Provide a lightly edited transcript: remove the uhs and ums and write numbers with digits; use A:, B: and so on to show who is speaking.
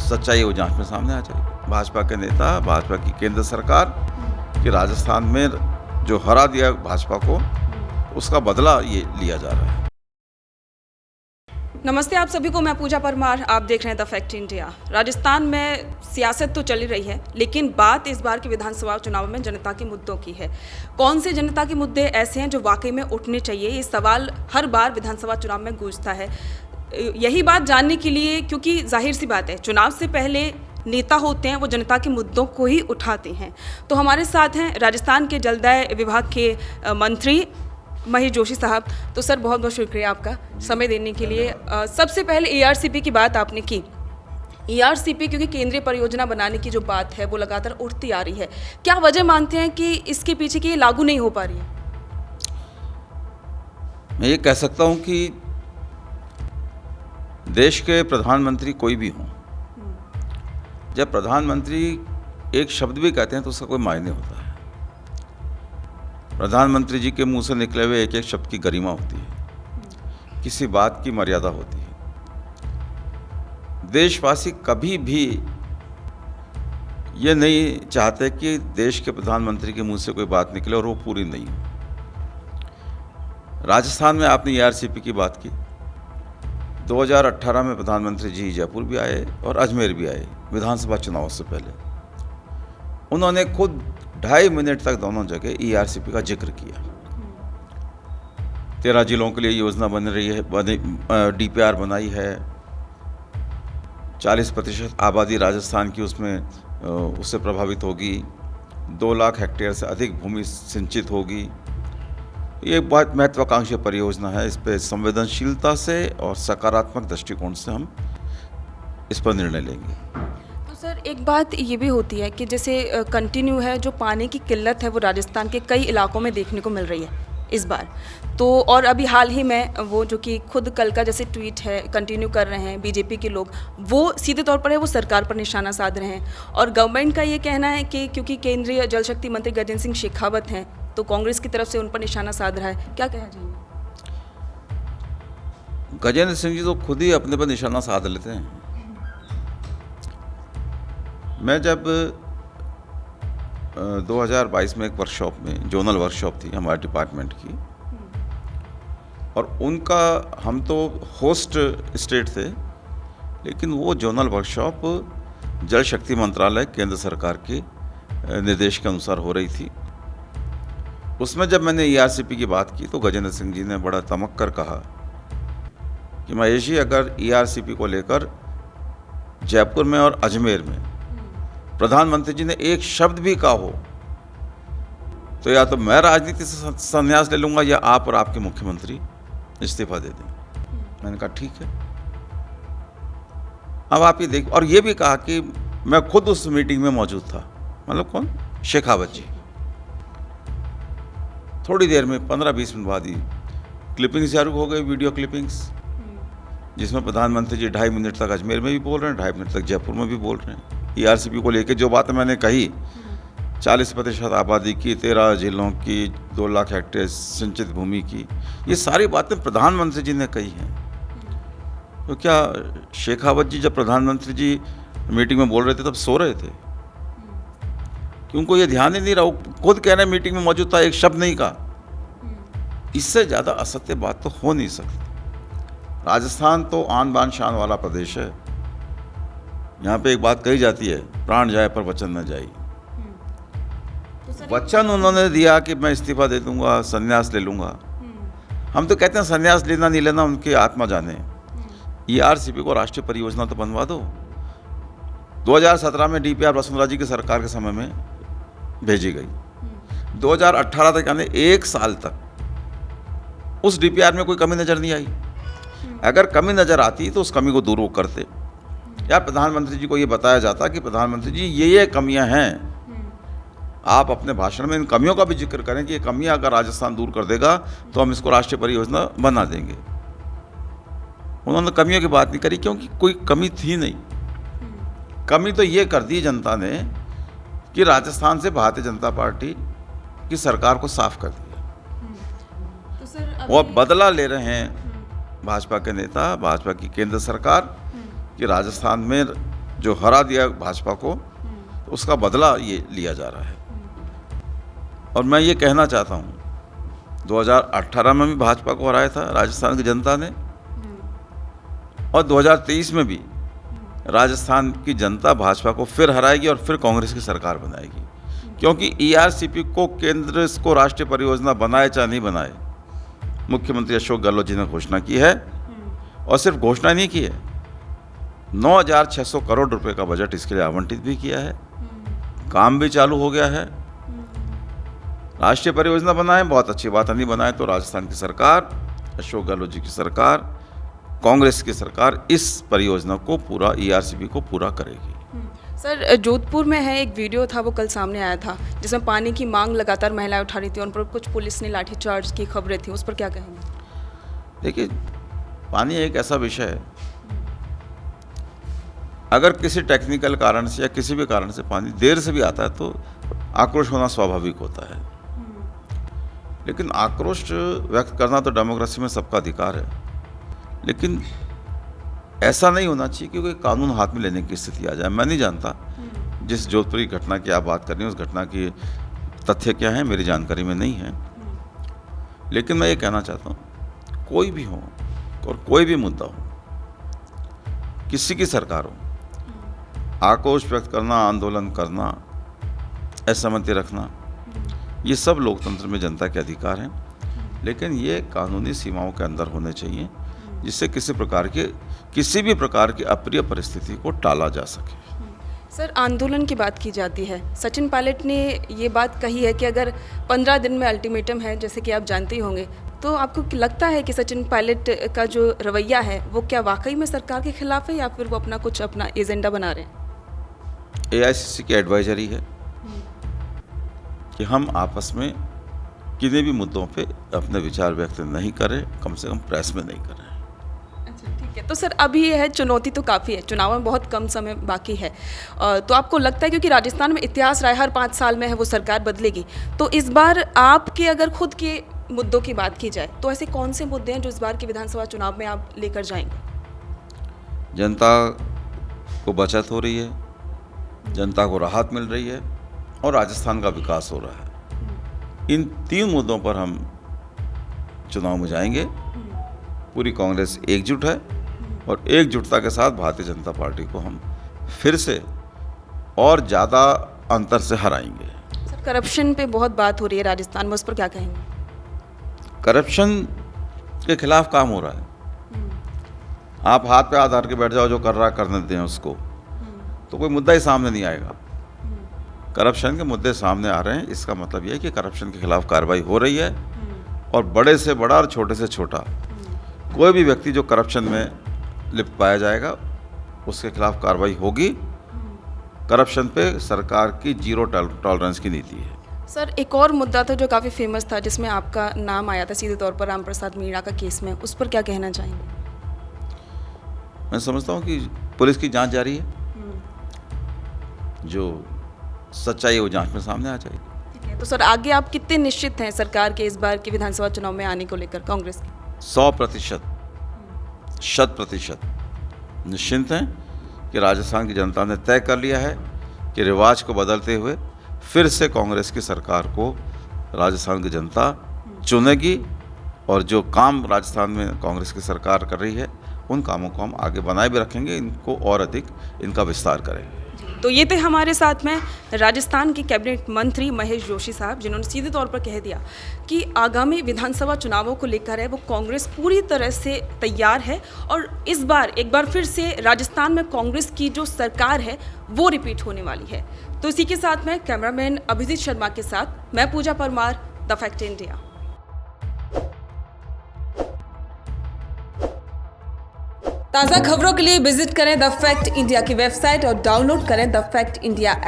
A: सच्चाई वो जांच में सामने आ जाएगी। भाजपा के नेता, भाजपा की केंद्र सरकार कि राजस्थान में जो हरा दिया भाजपा को, उसका बदला ये लिया जा रहा है।
B: नमस्ते आप सभी को, मैं पूजा परमार, आप देख रहे हैं द फैक्ट इंडिया। राजस्थान में सियासत तो चली रही है, लेकिन बात इस बार के विधानसभा चुनाव में जनता के मुद्दों की है। कौन से जनता के मुद्दे ऐसे हैं जो वाकई में उठने चाहिए, ये सवाल हर बार विधानसभा चुनाव में गूंजता है। यही बात जानने के लिए, क्योंकि जाहिर सी बात है, चुनाव से पहले नेता होते हैं वो जनता के मुद्दों को ही उठाते हैं। तो हमारे साथ हैं राजस्थान के जलदाय विभाग के मंत्री महेश जोशी साहब। तो सर, बहुत बहुत शुक्रिया आपका समय देने के लिए। सबसे पहले एआरसीपी की बात आपने की। एआरसीपी क्योंकि केंद्रीय परियोजना बनाने की जो बात है वो लगातार उठती आ रही है, क्या वजह मानते हैं कि इसके पीछे की ये लागू नहीं हो पा रही है?
A: मैं ये कह सकता हूँ कि देश के प्रधानमंत्री कोई भी हों, जब प्रधानमंत्री एक शब्द भी कहते हैं तो उसका कोई मायने होता है। प्रधानमंत्री जी के मुंह से निकले हुए एक एक शब्द की गरिमा होती है, किसी बात की मर्यादा होती है। देशवासी कभी भी ये नहीं चाहते कि देश के प्रधानमंत्री के मुंह से कोई बात निकले और वो पूरी नहीं हो। राजस्थान में आपने एआरसीपी की बात की। 2018 में प्रधानमंत्री जी जयपुर भी आए और अजमेर भी आए विधानसभा चुनाव से पहले। उन्होंने खुद 2.5 मिनट तक दोनों जगह एआरसीपी का जिक्र किया। 13 जिलों के लिए योजना बन रही है, डीपीआर बनाई है। 40% आबादी राजस्थान की उससे प्रभावित होगी। 2 लाख हेक्टेयर से अधिक भूमि सिंचित होगी। ये बहुत महत्वाकांक्षी परियोजना है। इस पर संवेदनशीलता से और सकारात्मक दृष्टिकोण से हम इस पर निर्णय लेंगे।
B: तो सर, एक बात ये भी होती है कि जैसे कंटिन्यू है, जो पानी की किल्लत है वो राजस्थान के कई इलाकों में देखने को मिल रही है इस बार तो। और अभी हाल ही में वो जो कि खुद कल का जैसे ट्वीट है कंटिन्यू कर रहे हैं बीजेपी के लोग, वो सीधे तौर पर है वो सरकार पर निशाना साध रहे हैं। और गवर्नमेंट का ये कहना है कि क्योंकि केंद्रीय जल शक्ति मंत्री गजेंद्र सिंह शेखावत हैं, तो कांग्रेस की तरफ से उन पर निशाना साध रहा है। क्या कहना चाहिए?
A: गजेंद्र सिंह जी तो खुद ही अपने पर निशाना साध लेते हैं। मैं जब 2022 में एक वर्कशॉप में, जोनल वर्कशॉप थी हमारे डिपार्टमेंट की, और उनका हम तो होस्ट स्टेट थे, लेकिन वो जोनल वर्कशॉप जल शक्ति मंत्रालय केंद्र सरकार के निर्देश के अनुसार हो रही थी। उसमें जब मैंने एआरसीपी की बात की तो गजेंद्र सिंह जी ने बड़ा तमक कर कहा कि महेश जी, अगर एआरसीपी को लेकर जयपुर में और अजमेर में प्रधानमंत्री जी ने एक शब्द भी कहा हो तो या तो मैं राजनीति से संन्यास ले लूंगा या आप और आपके मुख्यमंत्री इस्तीफा दे दें। मैंने कहा ठीक है। अब आप ये देख, और ये भी कहा कि मैं खुद उस मीटिंग में मौजूद था। मतलब कौन? शेखावत जी। थोड़ी देर में 15-20 मिनट बाद ही क्लिपिंग्स चालू हो गई, वीडियो क्लिपिंग्स, जिसमें प्रधानमंत्री जी 2.5 मिनट तक अजमेर में भी बोल रहे हैं, 2.5 मिनट तक जयपुर में भी बोल रहे हैं। एआरसीपी को लेकर जो बातें मैंने कही, 40% आबादी की, 13 जिलों की, 2 लाख हेक्टेयर सिंचित भूमि की, ये सारी बातें प्रधानमंत्री जी ने कही हैं। तो क्या शेखावत जी जब प्रधानमंत्री जी मीटिंग में बोल रहे थे तब सो रहे थे? कि उनको ये ध्यान ही नहीं रहा? खुद कह रहे हैं मीटिंग में मौजूद था, एक शब्द नहीं कहा। इससे ज़्यादा असत्य बात तो हो नहीं सकती। राजस्थान तो आन बान शान वाला प्रदेश है। यहाँ पे एक बात कही जाती है, प्राण जाए पर वचन न जाए। वचन उन्होंने दिया कि मैं इस्तीफा दे दूंगा, संन्यास ले लूंगा। हम तो कहते हैं संन्यास लेना नहीं लेना उनकी आत्मा जाने। एआरसीपी को राष्ट्रीय परियोजना तो बनवा दो। 2017 में डीपीआर वसुंधरा जी की सरकार के समय में भेजी गई। 2018 तक, यानी 1 साल तक उस डीपीआर में कोई कमी नजर नहीं आई। अगर कमी नजर आती तो उस कमी को दूर वो करते, या प्रधानमंत्री जी को ये बताया जाता कि प्रधानमंत्री जी ये कमियां हैं, आप अपने भाषण में इन कमियों का भी जिक्र करें कि ये कमियां अगर राजस्थान दूर कर देगा तो हम इसको राष्ट्रीय परियोजना बना देंगे। उन्होंने कमियों की बात नहीं करी, क्योंकि कोई कमी थी नहीं। कमी तो ये कर दी जनता ने कि राजस्थान से भारतीय जनता पार्टी की सरकार को साफ कर दिया।
B: तो सर,
A: वो अब बदला ले रहे हैं भाजपा के नेता, भाजपा की केंद्र सरकार कि राजस्थान में जो हरा दिया भाजपा को, तो उसका बदला ये लिया जा रहा है। और मैं ये कहना चाहता हूँ 2018 में भी भाजपा को हराया था राजस्थान की जनता ने, और 2023 में भी राजस्थान की जनता भाजपा को फिर हराएगी और फिर कांग्रेस की सरकार बनाएगी। क्योंकि ERCP को केंद्र को राष्ट्रीय परियोजना बनाए चाहे नहीं बनाए, मुख्यमंत्री अशोक गहलोत जी ने घोषणा की है, और सिर्फ घोषणा नहीं की है, 9,600 करोड़ रुपए का बजट इसके लिए आवंटित भी किया है, काम भी चालू हो गया है। राष्ट्रीय परियोजना बनाए, बहुत अच्छी बात है, नहीं बनाए तो राजस्थान की सरकार, अशोक गहलोत जी की सरकार, कांग्रेस की सरकार इस परियोजना को पूरा ERCP को पूरा करेगी।
B: सर, जोधपुर में है एक वीडियो था, वो कल सामने आया था, जिसमें पानी की मांग लगातार महिलाएं उठा रही थी, उन पर कुछ पुलिस ने लाठीचार्ज की खबरें थी, उस पर क्या कहेंगे?
A: देखिए, पानी एक ऐसा विषय है, अगर किसी टेक्निकल कारण से या किसी भी कारण से पानी देर से भी आता है तो आक्रोश होना स्वाभाविक होता है। लेकिन आक्रोश व्यक्त करना तो डेमोक्रेसी में सबका अधिकार है, लेकिन ऐसा नहीं होना चाहिए कि कोई कानून हाथ में लेने की स्थिति आ जाए। मैं नहीं जानता जिस जोधपुर की घटना की आप बात कर रही हैं उस घटना की तथ्य क्या है, मेरी जानकारी में नहीं है। लेकिन मैं ये कहना चाहता हूँ, कोई भी हो और कोई भी मुद्दा हो, किसी की सरकार हो, आक्रोश व्यक्त करना, आंदोलन करना, असहमति रखना, ये सब लोकतंत्र में जनता के अधिकार हैं, लेकिन ये कानूनी सीमाओं के अंदर होने चाहिए, जिससे किसी भी प्रकार की अप्रिय परिस्थिति को टाला जा सके।
B: सर, आंदोलन की बात की जाती है, सचिन पायलट ने ये बात कही है कि अगर 15 दिन में अल्टीमेटम है, जैसे कि आप जानते ही होंगे, तो आपको लगता है कि सचिन पायलट का जो रवैया है वो क्या वाकई में सरकार के खिलाफ है, या फिर वो अपना एजेंडा बना रहे हैं?
A: AICC की एडवाइजरी है कि हम आपस में किसी भी मुद्दों पे अपने विचार व्यक्त नहीं करें, कम से कम प्रेस में नहीं करें।
B: अच्छा, ठीक है। तो सर, अभी ये है, चुनौती तो काफ़ी है, चुनाव में बहुत कम समय बाकी है, तो आपको लगता है, क्योंकि राजस्थान में इतिहास रहा है हर 5 साल में है वो सरकार बदलेगी, तो इस बार आपके अगर खुद के मुद्दों की बात की जाए तो ऐसे कौन से मुद्दे हैं जो इस बार के विधानसभा चुनाव में आप लेकर जाएंगे?
A: जनता को बचत हो रही है, जनता को राहत मिल रही है और राजस्थान का विकास हो रहा है। इन 3 मुद्दों पर हम चुनाव में जाएंगे। पूरी कांग्रेस एकजुट है और एकजुटता के साथ भारतीय जनता पार्टी को हम फिर से और ज़्यादा अंतर से हराएंगे।
B: सर, करप्शन पे बहुत बात हो रही है राजस्थान में, उस पर क्या कहेंगे?
A: करप्शन के खिलाफ काम हो रहा है। आप हाथ पे हाथ धर के बैठ जाओ, जो कर रहा करने दें उसको, तो कोई मुद्दा ही सामने नहीं आएगा। करप्शन के मुद्दे सामने आ रहे हैं, इसका मतलब यह है कि करप्शन के खिलाफ कार्रवाई हो रही है, और बड़े से बड़ा और छोटे से छोटा कोई भी व्यक्ति जो करप्शन में लिप्त पाया जाएगा उसके खिलाफ कार्रवाई होगी। करप्शन पे सरकार की 0 टॉलरेंस की नीति है।
B: सर, एक और मुद्दा था जो काफ़ी फेमस था, जिसमें आपका नाम आया था सीधे तौर पर, राम प्रसाद मीणा का केस में, उस पर क्या कहना चाहेंगे?
A: मैं समझता हूँ कि पुलिस की जांच जारी है, जो सच्चाई है वो जांच में सामने आ जाएगी।
B: ठीक है। तो सर, आगे आप कितने निश्चित हैं सरकार के इस बार के विधानसभा चुनाव में आने को लेकर कांग्रेस के?
A: 100%, 100% निश्चिंत हैं कि राजस्थान की जनता ने तय कर लिया है कि रिवाज को बदलते हुए फिर से कांग्रेस की सरकार को राजस्थान की जनता चुनेगी, और जो काम राजस्थान में कांग्रेस की सरकार कर रही है उन कामों को हम आगे बनाए भी रखेंगे, इनको और अधिक इनका विस्तार करेंगे।
B: तो ये थे हमारे साथ में राजस्थान के कैबिनेट मंत्री महेश जोशी साहब, जिन्होंने सीधे तौर पर कह दिया कि आगामी विधानसभा चुनावों को लेकर है वो कांग्रेस पूरी तरह से तैयार है, और इस बार एक बार फिर से राजस्थान में कांग्रेस की जो सरकार है वो रिपीट होने वाली है। तो इसी के साथ में कैमरामैन अभिजीत शर्मा के साथ मैं पूजा परमार, द फैक्ट इंडिया। ताज़ा खबरों के लिए विजिट करें द फैक्ट इंडिया की वेबसाइट और डाउनलोड करें द फैक्ट इंडिया ऐप।